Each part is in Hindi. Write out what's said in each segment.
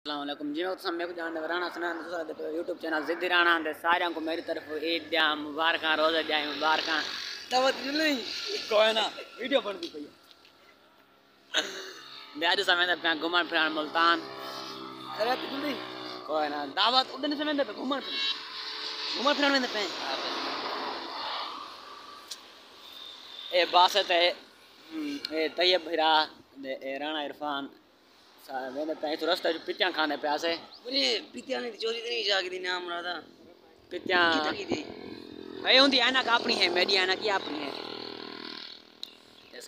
अस्सलामुअलैकुम जी मैं मेरे को जानते राणा सुना यूट्यूब चैनल ज़िद्दी राणा दे सारे को मेरी तरफ ईद दिया मुबारक रोज़ा दिया मुबारक दावत नहीं कोई ना वीडियो बन दी पई ब्याज समय पे घुमन फिरन मुल्तान अरे तुली कोई ना दावत उदन समय पे घुमन फिरन में पे ए बासत है ए तैयब भरा दे राणा इरफान मैंने तय तो रास्ते जो पित्तियां खाने पे आसे बोले पित्तियां ने चोरी नहीं जाके दी नाम रहा था पित्तियां की थी भाई उनकी आना का अपनी है मेरी आना की अपनी है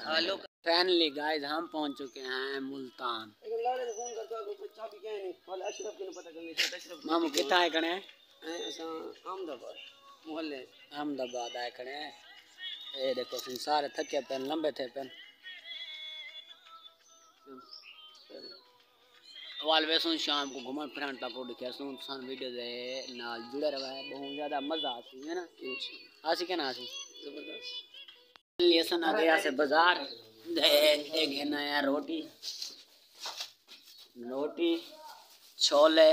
हेलो फाइनली गाइस हम पहुंच चुके हैं मुल्तान फोन करके चाबी क्या है वाले अशरफ के पता करने अशरफ मामू कितना है कने ऐसा अहमदाबाद मोहल्ले अहमदाबाद आए खड़े हैं ये देखो सारे थके पेन लंबे थे पेन वाल वैसों शाम को घुमन फिरन तक को दिखे सुन सान वीडियो दे नाल जुड़े रहा है बहुत ज्यादा मजा आती है ना आसी क्या ना आसी जबरदस्त लेसन आ गया से बाजार दे एक नया रोटी छोले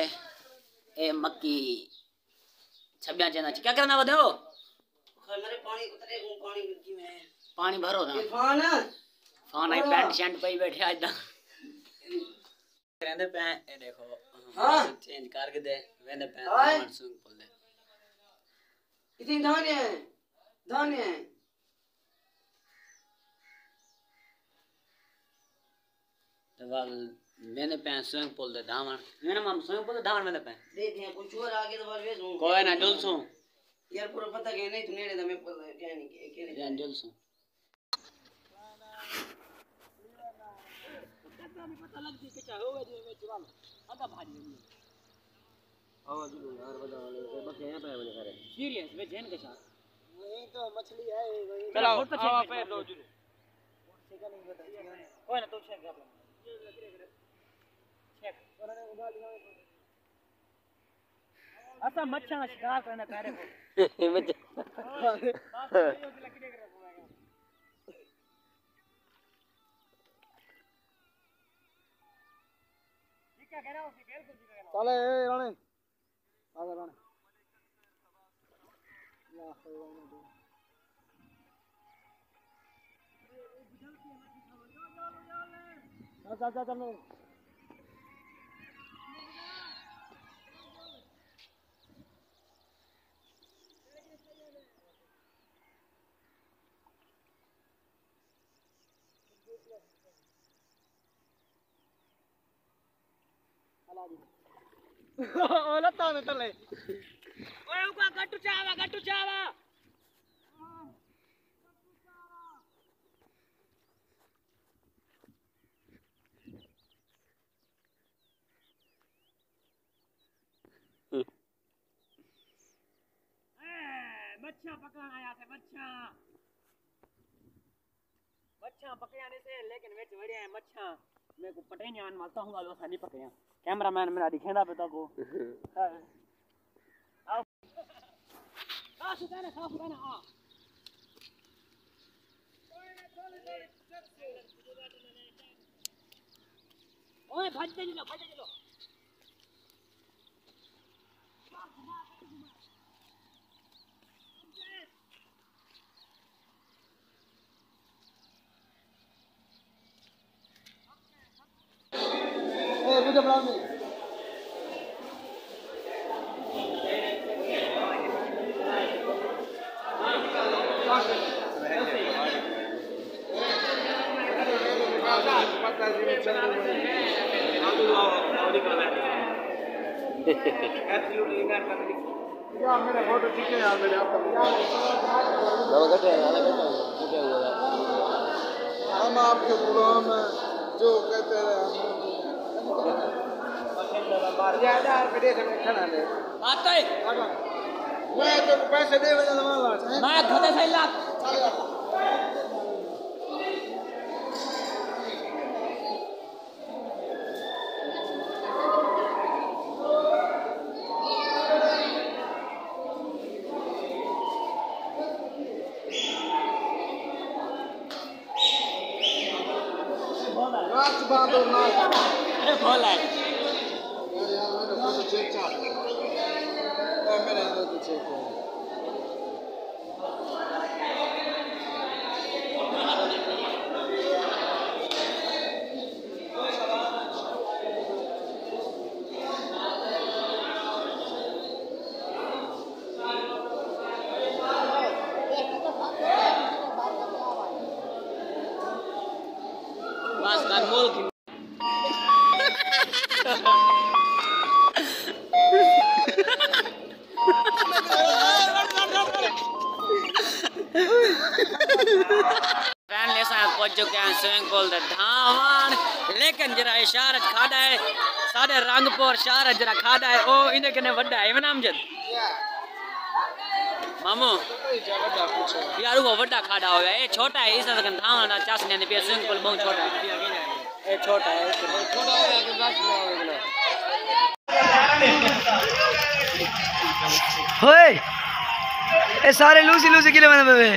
ए मक्की छब्या चना क्या करना बदो मेरे पानी उतरे पानी भरो था फान आई पैंट शर्ट पे बैठे आज तक रहने पे ये देखो हां चेंज करके दे वेंदे पे स्विमिंग पूल दे इतनी धाने हैं तो वाल वेंदे पे स्विमिंग पूल दे धावन मैंने माम स्विमिंग पूल दे धावन वेंदे पे देख यहां कुछ और आगे तो वाल वेसू कोई ना जुलसू यार पूरा पता के नहीं तू नेड़े दा मैं पता क्या नहीं के जुलसू पता लग जी क्या होगा जी मैं चुरा लो आधा भारी है आवाज लो यार बजा वाले से बस यहां पे बजा करे सीरियस वे जैन के साथ वही तो मछली है वही चलो आवा पे दो जुरो ठीक है नहीं बता कोई ना तो चेक कर लो चेक उन्होंने उड़ा लिया ऐसा मच्छा शिकार करना पहले को क्या कह रहा हूं बिल्कुल चले राणे आजा राणे या चल ओला ताने तले ओए उका गट्टू चावा मच्छा पकड़ने आया थे मच्छा पकड़ने से लेकिन वेच बढ़िया है मच्छा मैं को पटे नहीं आन मारता हूं आलो नहीं पकड़या कैमरामैन मेरा दिखेंदा पे को आओ आ सुदाना आ ओए भाग दे लो वीडियो बना में या मेरा फोटो ठीक है यार मैंने आपका हम आपके प्रोग्राम में जो कहते हैं ज्यादा विदेश में खाना ले आता है मैं तो पैसे दे वाला मैं खाते सही लाख नाच बांधो नाच अरे बोला फाइनली असां पहुंच चुके हैं स्विमिंग पूल ते धावन लेकिन जरा शहर खाड़ा है साढ़े रंगपुर शहर जरा खाड़ा है ओ इने कने वड्डा है नाम जद मामू यार वो वड्डा खाड़ा हो गया ये छोटा है इस तरह धावन चासने ने पे स्विमिंग पूल बहुत छोटा है ये छोटा है छोटा हो गया होए ए सारे लूसी लूसी किले बने